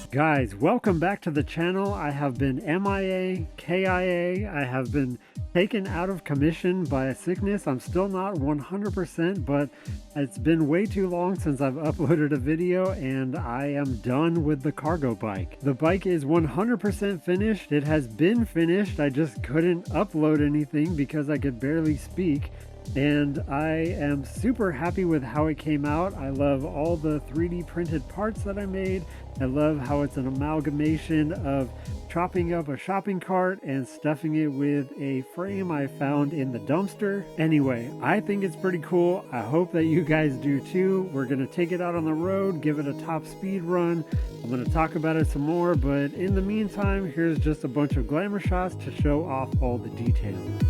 Guys, welcome back to the channel. I have been MIA, KIA. I have been taken out of commission by a sickness. I'm still not 100%, but it's been way too long since I've uploaded a video, and I am done with the cargo bike. The bike is 100% finished. It has been finished. I just couldn't upload anything because I could barely speak. And I am super happy with how it came out. I love all the 3D printed parts that I made. I love how it's an amalgamation of chopping up a shopping cart and stuffing it with a frame I found in the dumpster. Anyway, I think it's pretty cool. I hope that you guys do too. We're gonna take it out on the road, give it a top speed run. I'm gonna talk about it some more, but in the meantime, here's just a bunch of glamour shots to show off all the details.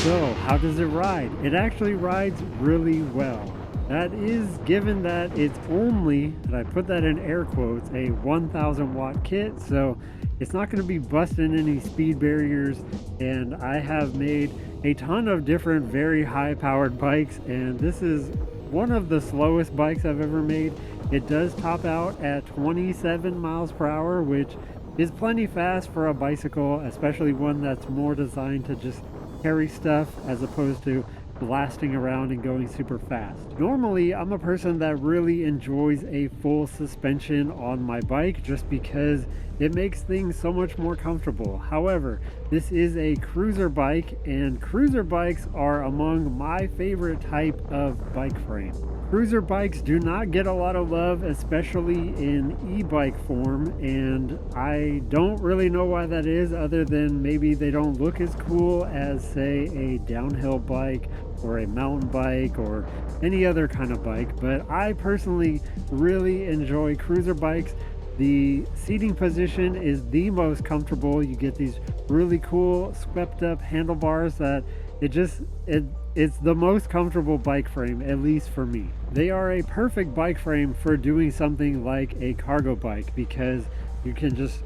So, how does it ride? It actually rides really well. That is given that it's only, and I put that in air quotes, a 1000 watt kit, so it's not going to be busting any speed barriers. And I have made a ton of different very high powered bikes, and this is one of the slowest bikes I've ever made. It does top out at 27 miles per hour, which is plenty fast for a bicycle, especially one that's more designed to just carry stuff as opposed to blasting around and going super fast. Normally, I'm a person that really enjoys a full suspension on my bike just because it makes things so much more comfortable. However, this is a cruiser bike, and cruiser bikes are among my favorite type of bike frame. Cruiser bikes do not get a lot of love, especially in e-bike form, and I don't really know why that is, other than maybe they don't look as cool as, say, a downhill bike or a mountain bike or any other kind of bike. But I personally really enjoy cruiser bikes. The seating position is the most comfortable. You get these really cool swept up handlebars that it's the most comfortable bike frame, at least for me. They are a perfect bike frame for doing something like a cargo bike because you can just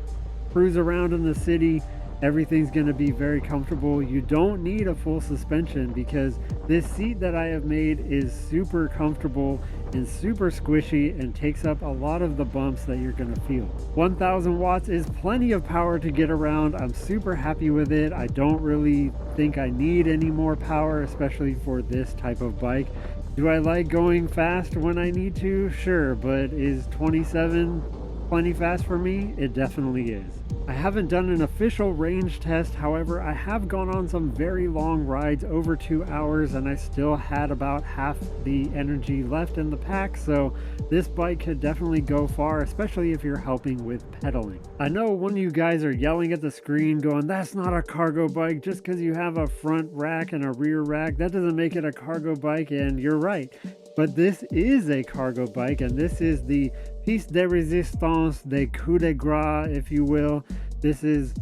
cruise around in the city. Everything's going to be very comfortable. You don't need a full suspension because this seat that I have made is super comfortable and super squishy and takes up a lot of the bumps that you're going to feel. 1000 watts is plenty of power to get around. I'm super happy with it. I don't really think I need any more power, especially for this type of bike. Do I like going fast when I need to? Sure, but is 27 plenty fast for me? It definitely is. I haven't done an official range test, however, I have gone on some very long rides over 2 hours and I still had about half the energy left in the pack, so this bike could definitely go far, especially if you're helping with pedaling. I know one of you guys are yelling at the screen going, "That's not a cargo bike, just because you have a front rack and a rear rack, that doesn't make it a cargo bike," and you're right. But this is a cargo bike, and this is the piece de resistance, the coup de grace, if you will. This is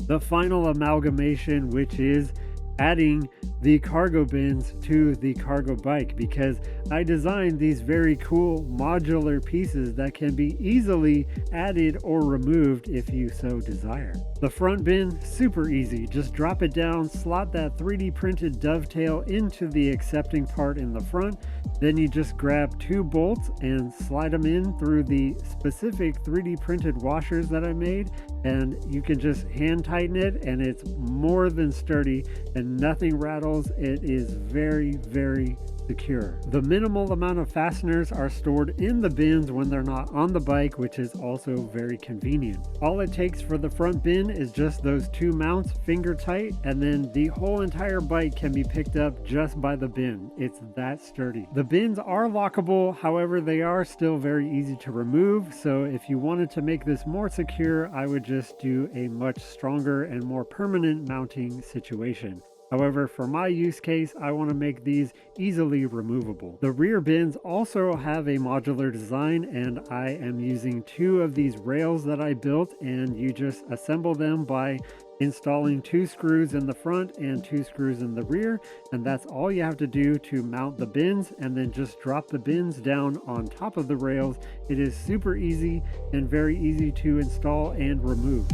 the final amalgamation, which is adding the cargo bins to the cargo bike, because I designed these very cool modular pieces that can be easily added or removed if you so desire. The front bin, super easy. Just drop it down, slot that 3D printed dovetail into the accepting part in the front. Then you just grab 2 bolts and slide them in through the specific 3D printed washers that I made, and you can just hand tighten it, and it's more than sturdy and nothing rattles. It is very, very secure. The minimal amount of fasteners are stored in the bins when they're not on the bike, which is also very convenient. All it takes for the front bin is just those 2 mounts, finger tight, and then the whole entire bike can be picked up just by the bin. It's that sturdy. The bins are lockable, however, they are still very easy to remove, so if you wanted to make this more secure, I would just do a much stronger and more permanent mounting situation. However, for my use case, I want to make these easily removable. The rear bins also have a modular design, and I am using 2 of these rails that I built, and you just assemble them by installing 2 screws in the front and 2 screws in the rear, and that's all you have to do to mount the bins, and then just drop the bins down on top of the rails. It is super easy and very easy to install and remove.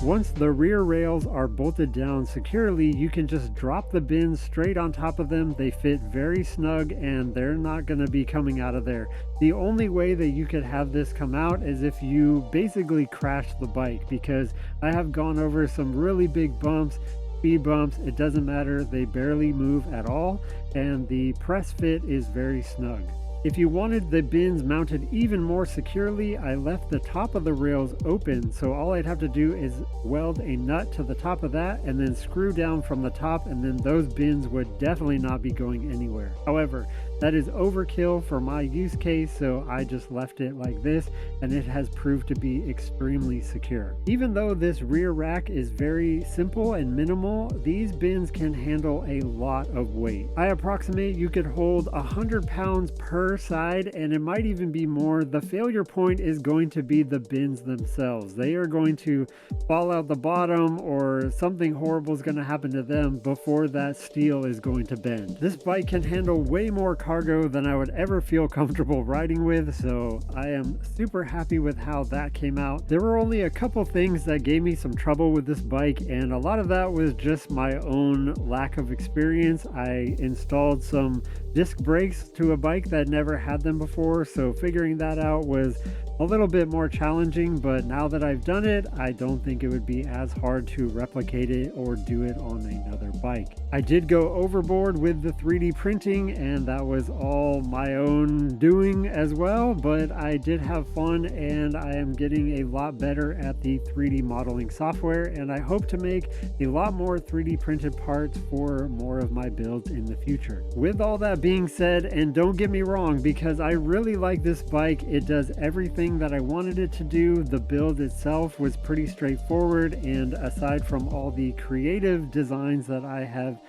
Once the rear rails are bolted down securely, you can just drop the bins straight on top of them. They fit very snug and they're not going to be coming out of there. The only way that you could have this come out is if you basically crash the bike, because I have gone over some really big bumps, speed bumps. It doesn't matter, they barely move at all, and the press fit is very snug. If you wanted the bins mounted even more securely, I left the top of the rails open, so all I'd have to do is weld a nut to the top of that and then screw down from the top, and then those bins would definitely not be going anywhere. However, That is overkill for my use case, so I just left it like this, and it has proved to be extremely secure. Even though this rear rack is very simple and minimal, these bins can handle a lot of weight. I approximate you could hold 100 pounds per side, and it might even be more. The failure point is going to be the bins themselves. They are going to fall out the bottom, or something horrible is going to happen to them before that steel is going to bend. This bike can handle way more cargo than I would ever feel comfortable riding with, so I am super happy with how that came out. There were only a couple things that gave me some trouble with this bike, and a lot of that was just my own lack of experience. I installed some disc brakes to a bike that never had them before, so figuring that out was a little bit more challenging, but now that I've done it, I don't think it would be as hard to replicate it or do it on another bike. I did go overboard with the 3D printing, and that was all my own doing as well, but I did have fun, and I am getting a lot better at the 3D modeling software, and I hope to make a lot more 3D printed parts for more of my builds in the future. With all that being said, and don't get me wrong, because I really like this bike, it does everything that I wanted it to do. The build itself was pretty straightforward, and aside from all the creative designs that I have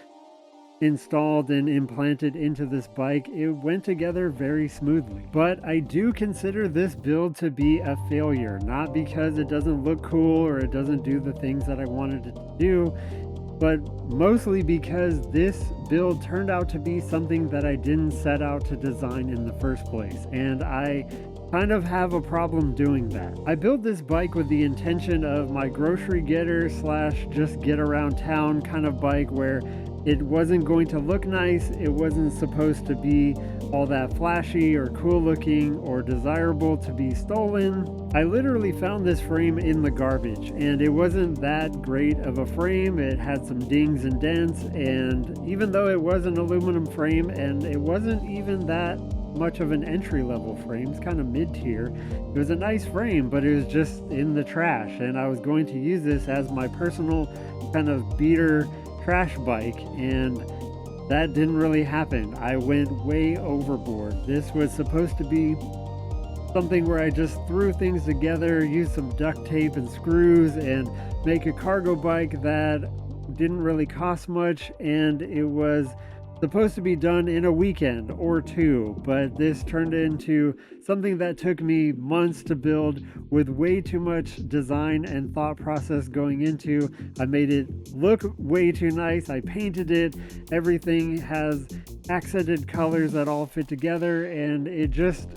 installed and implanted into this bike, it went together very smoothly. But I do consider this build to be a failure, not because it doesn't look cool or it doesn't do the things that I wanted it to do, but mostly because this build turned out to be something that I didn't set out to design in the first place, and I kind of have a problem doing that. I built this bike with the intention of my grocery getter slash just get around town kind of bike, where it wasn't going to look nice, it wasn't supposed to be all that flashy or cool looking or desirable to be stolen. I literally found this frame in the garbage, and it wasn't that great of a frame. It had some dings and dents, and even though it was an aluminum frame and it wasn't even that much of an entry-level frame, it's kind of mid-tier, it was a nice frame, but it was just in the trash, and I was going to use this as my personal kind of beater trash bike, and that didn't really happen. I went way overboard. This was supposed to be something where I just threw things together, used some duct tape and screws, and make a cargo bike that didn't really cost much, and it was supposed to be done in a weekend or two, but this turned into something that took me months to build with way too much design and thought process going into. I made it look way too nice. I painted it. Everything has accented colors that all fit together, and it just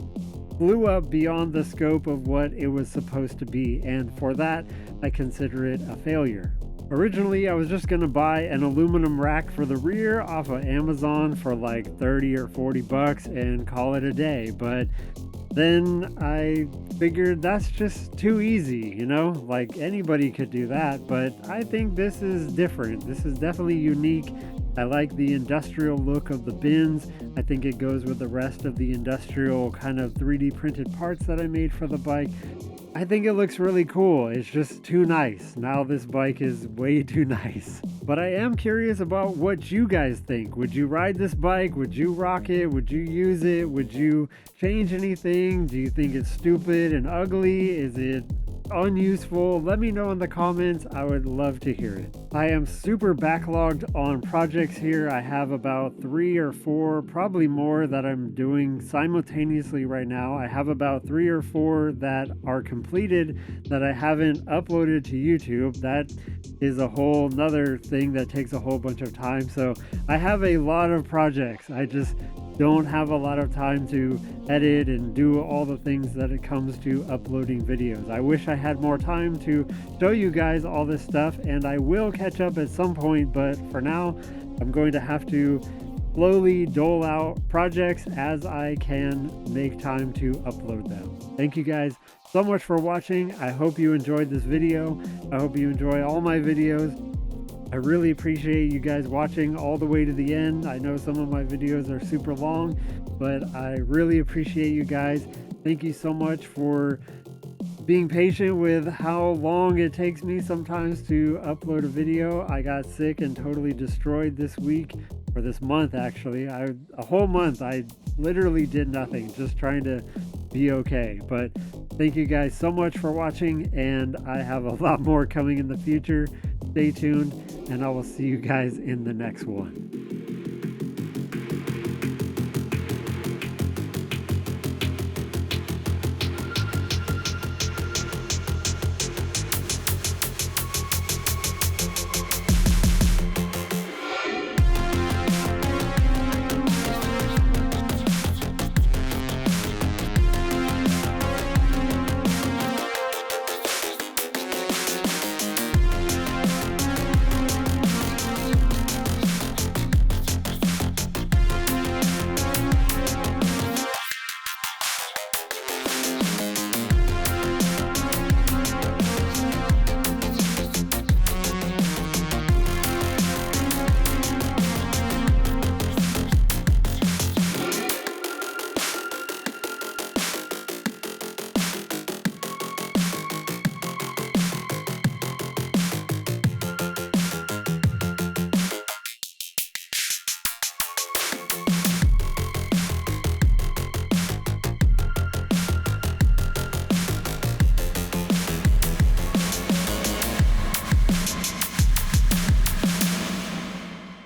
blew up beyond the scope of what it was supposed to be, and for that, I consider it a failure. Originally, I was just going to buy an aluminum rack for the rear off of Amazon for like 30 or 40 bucks and call it a day, but then I figured that's just too easy, you know, like anybody could do that, but I think this is different. This is definitely unique. I like the industrial look of the bins. I think it goes with the rest of the industrial kind of 3D printed parts that I made for the bike. I think it looks really cool. It's just too nice. Now this bike is way too nice. But I am curious about what you guys think. Would you ride this bike? Would you rock it? Would you use it? Would you change anything? Do you think it's stupid and ugly? Is it unuseful? Let me know in the comments. I would love to hear it. I am super backlogged on projects here. I have about 3 or 4, probably more, that I'm doing simultaneously right now. I have about 3 or 4 that are completed that I haven't uploaded to YouTube. That is a whole nother thing that takes a whole bunch of time. So I have a lot of projects. I just don't have a lot of time to edit and do all the things that it comes to uploading videos. I wish I had more time to show you guys all this stuff, and I will catch up at some point, but for now I'm going to have to slowly dole out projects as I can make time to upload them. Thank you guys so much for watching. I hope you enjoyed this video. I hope you enjoy all my videos. I really appreciate you guys watching all the way to the end. I know some of my videos are super long, but I really appreciate you guys. Thank you so much for being patient with how long it takes me sometimes to upload a video. I got sick and totally destroyed this week, or this month actually. A whole month I literally did nothing, just trying to be okay. But thank you guys so much for watching, and I have a lot more coming in the future. Stay tuned, and I will see you guys in the next one.